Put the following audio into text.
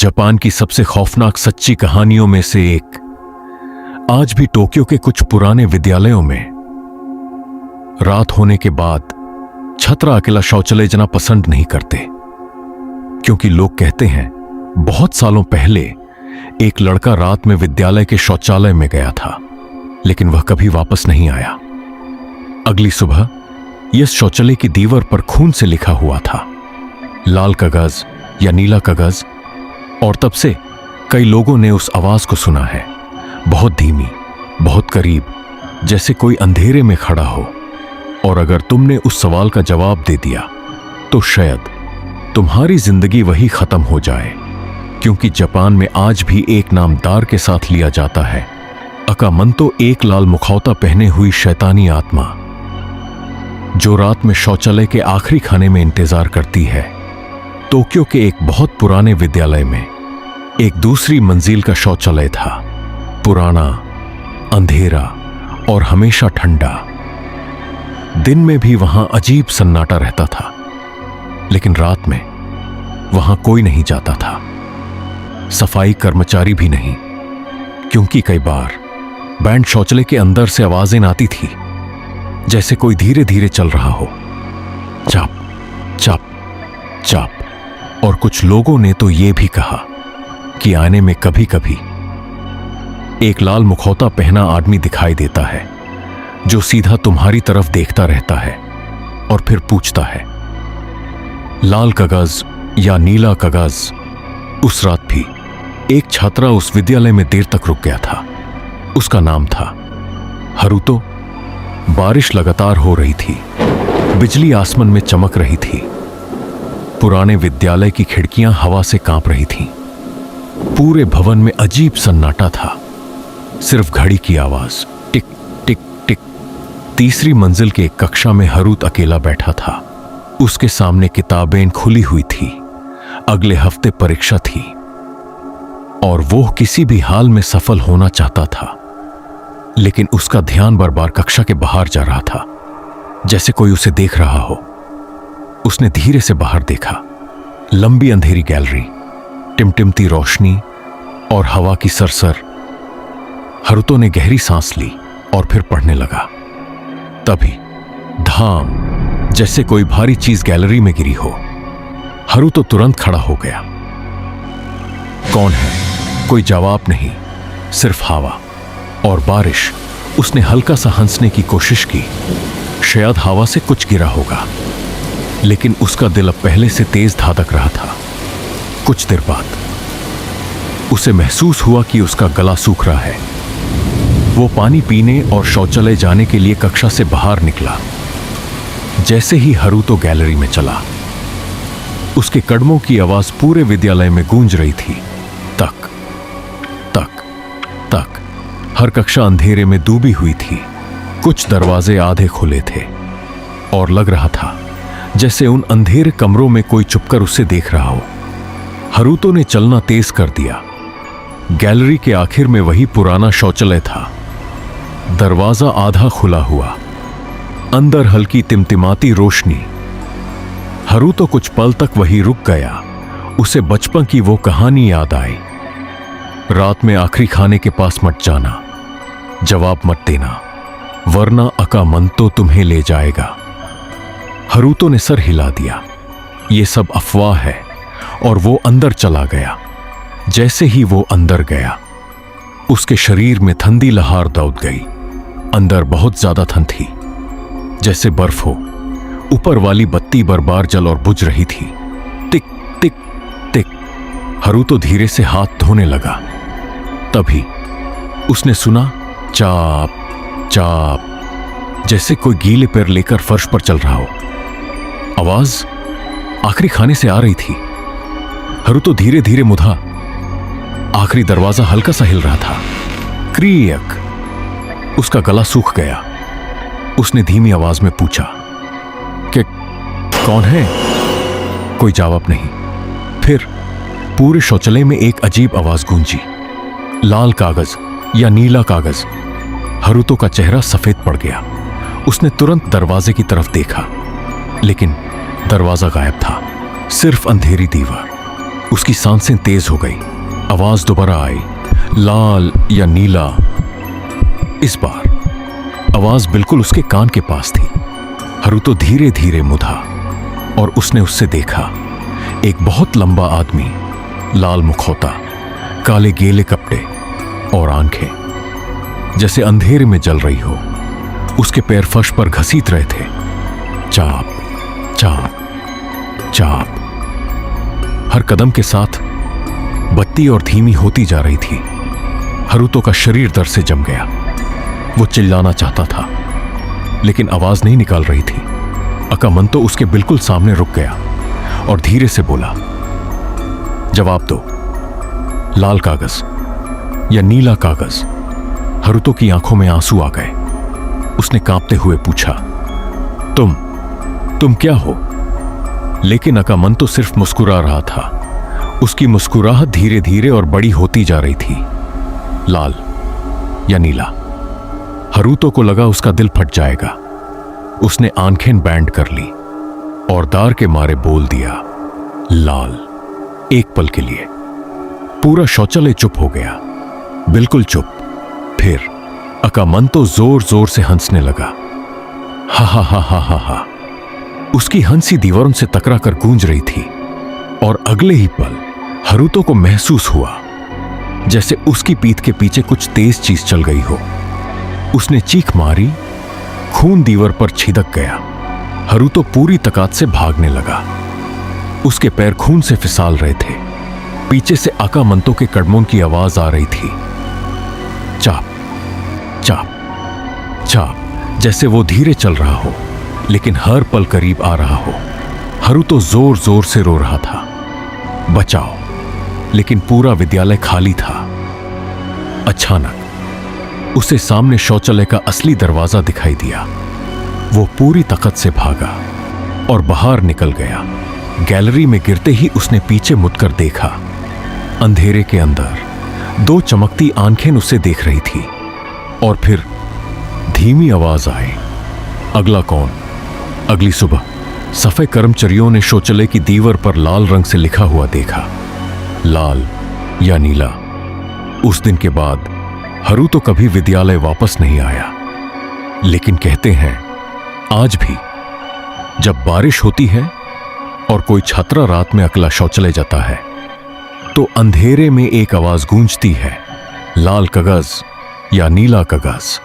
Japan की सबसे खौफनाक सच्ची कहानियों में से एक। आज भी टोक्यो के कुछ पुराने विद्यालयों में रात होने के बाद छात्र अकेला शौचालय जाना पसंद नहीं करते, क्योंकि लोग कहते हैं बहुत सालों पहले एक लड़का रात में विद्यालय के शौचालय में गया था, लेकिन वह कभी वापस नहीं आया। अगली सुबह इस शौचालय की दीवार पर खून से लिखा हुआ था, लाल कागज या नीला कागज। और तब से कई लोगों ने उस आवाज को सुना है, बहुत धीमी, बहुत करीब, जैसे कोई अंधेरे में खड़ा हो। और अगर तुमने उस सवाल का जवाब दे दिया तो शायद तुम्हारी जिंदगी वही खत्म हो जाए, क्योंकि जापान में आज भी एक नाम दार के साथ लिया जाता है, अकामंतो, एक लाल मुखौटा पहने हुई शैतानी आत्मा जो रात में शौचालय के आखिरी खाने में इंतजार करती है। टोक्यो के एक बहुत पुराने विद्यालय में एक दूसरी मंजिल का शौचालय था, पुराना, अंधेरा और हमेशा ठंडा। दिन में भी वहां अजीब सन्नाटा रहता था, लेकिन रात में वहां कोई नहीं जाता था, सफाई कर्मचारी भी नहीं, क्योंकि कई बार बैंड शौचालय के अंदर से आवाजें आती थी, जैसे कोई धीरे धीरे चल रहा हो, चाप चाप चाप। और कुछ लोगों ने तो यह भी कहा कि आने में कभी कभी एक लाल मुखौटा पहना आदमी दिखाई देता है, जो सीधा तुम्हारी तरफ देखता रहता है और फिर पूछता है, लाल कागज या नीला कागज। उस रात भी एक छात्रा उस विद्यालय में देर तक रुक गया था। उसका नाम था हारुतो। बारिश लगातार हो रही थी, बिजली आसमान में चमक रही थी, पुराने विद्यालय की खिड़कियां हवा से कांप रही थीं। पूरे भवन में अजीब सन्नाटा था, सिर्फ घड़ी की आवाज, टिक टिक टिक। तीसरी मंजिल के एक कक्षा में हारुतो अकेला बैठा था। उसके सामने किताबें खुली हुई थी, अगले हफ्ते परीक्षा थी और वो किसी भी हाल में सफल होना चाहता था। लेकिन उसका ध्यान बार बार कक्षा के बाहर जा रहा था, जैसे कोई उसे देख रहा हो। उसने धीरे से बाहर देखा, लंबी अंधेरी गैलरी, टिमटिमती रोशनी और हवा की सरसर। हारुतो ने गहरी सांस ली और फिर पढ़ने लगा। तभी धाम, जैसे कोई भारी चीज गैलरी में गिरी हो। हारुतो तुरंत खड़ा हो गया। कौन है? कोई जवाब नहीं, सिर्फ हवा और बारिश। उसने हल्का सा हंसने की कोशिश की, शायद हवा से कुछ गिरा होगा, लेकिन उसका दिल अब पहले से तेज धड़क रहा था। कुछ देर बाद उसे महसूस हुआ कि उसका गला सूख रहा है। वो पानी पीने और शौचालय जाने के लिए कक्षा से बाहर निकला। जैसे ही हारुतो गैलरी में चला, उसके कदमों की आवाज पूरे विद्यालय में गूंज रही थी, तक तक तक। हर कक्षा अंधेरे में डूबी हुई थी। कुछ दरवाजे आधे खुले थे और लग रहा था जैसे उन अंधेरे कमरों में कोई छुपकर उसे देख रहा हो। हारुतो ने चलना तेज कर दिया। गैलरी के आखिर में वही पुराना शौचालय था, दरवाजा आधा खुला हुआ, अंदर हल्की टिमटिमाती रोशनी। हारुतो कुछ पल तक वही रुक गया। उसे बचपन की वो कहानी याद आई, रात में आखिरी खाने के पास मत जाना, जवाब मत देना, वरना अकामंतो तुम्हें ले जाएगा। हारुतो ने सर हिला दिया, ये सब अफवाह है, और वो अंदर चला गया। जैसे ही वो अंदर गया, उसके शरीर में ठंडी लहर दौड़ गई। अंदर बहुत ज्यादा ठंड थी, जैसे बर्फ हो। ऊपर वाली बत्ती बार-बार जल और बुझ रही थी, टिक टिक टिक। हारुतो धीरे से हाथ धोने लगा। तभी उसने सुना चाप चाप, जैसे कोई गीले पैर लेकर फर्श पर चल रहा हो। आवाज आखिरी खाने से आ रही थी। हारुतो धीरे धीरे मुड़ा। आखिरी दरवाजा हल्का सा हिल रहा था, क्रीक। उसका गला सूख गया। उसने धीमी आवाज में पूछा कि कौन है? कोई जवाब नहीं। फिर पूरे शौचालय में एक अजीब आवाज गूंजी, लाल कागज या नीला कागज। हारुतो का चेहरा सफेद पड़ गया। उसने तुरंत दरवाजे की तरफ देखा, लेकिन दरवाजा गायब था, सिर्फ अंधेरी दीवार। उसकी सांसें तेज हो गई। आवाज दोबारा आई, लाल या नीला। इस बार आवाज बिल्कुल उसके कान के पास थी। हरुतो धीरे धीरे मुड़ा और उसने उससे देखा। एक बहुत लंबा आदमी, लाल मुखौटा, काले गीले कपड़े और आंखें जैसे अंधेरे में जल रही हो। उसके पैर फर्श पर घसीट रहे थे। चाप चाप चाप। हर कदम के साथ बत्ती और धीमी होती जा रही थी। हरुतो का शरीर दर्द से जम गया। वो चिल्लाना चाहता था लेकिन आवाज नहीं निकाल रही थी। अकामंतो उसके बिल्कुल सामने रुक गया और धीरे से बोला, जवाब दो, लाल कागज या नीला कागज। हरुतो की आंखों में आंसू आ गए। उसने कांपते हुए पूछा, तुम क्या हो? लेकिन अकामंतो सिर्फ मुस्कुरा रहा था। उसकी मुस्कुराहट धीरे धीरे और बड़ी होती जा रही थी। लाल या नीला। हरुतो को लगा उसका दिल फट जाएगा। उसने आंखें बैंड कर ली और दार के मारे बोल दिया, लाल। एक पल के लिए पूरा शौचालय चुप हो गया, बिल्कुल चुप। फिर अकामंतो जोर जोर से हंसने लगा। हा हा हा हा हा हा। उसकी हंसी दीवारों से टकरा कर गूंज रही थी और अगले ही पल हरुतो को महसूस हुआ जैसे उसकी पीठ के पीछे कुछ तेज चीज चल गई हो। उसने चीख मारी। खून दीवार पर छिदक गया। हरुतो पूरी ताकत से भागने लगा। उसके पैर खून से फिसल रहे थे। पीछे से अकामंतो के कदमों की आवाज आ रही थी, चाप चाप चाप, जैसे वो धीरे चल रहा हो लेकिन हर पल करीब आ रहा हो। हरुतो जोर जोर से रो रहा था, बचाओ, लेकिन पूरा विद्यालय खाली था। अचानक उसे सामने शौचालय का असली दरवाजा दिखाई दिया। वो पूरी ताकत से भागा और बाहर निकल गया। गैलरी में गिरते ही उसने पीछे मुड़कर देखा। अंधेरे के अंदर दो चमकती आंखें उसे देख रही थी। और फिर धीमी आवाज आई, अगला कौन? अगली सुबह सफाई कर्मचारियों ने शौचालय की दीवार पर लाल रंग से लिखा हुआ देखा, लाल या नीला। उस दिन के बाद हरुतो कभी विद्यालय वापस नहीं आया। लेकिन कहते हैं आज भी जब बारिश होती है और कोई छात्रा रात में अकेला शौचालय जाता है तो अंधेरे में एक आवाज गूंजती है, लाल कागज या नीला कागज।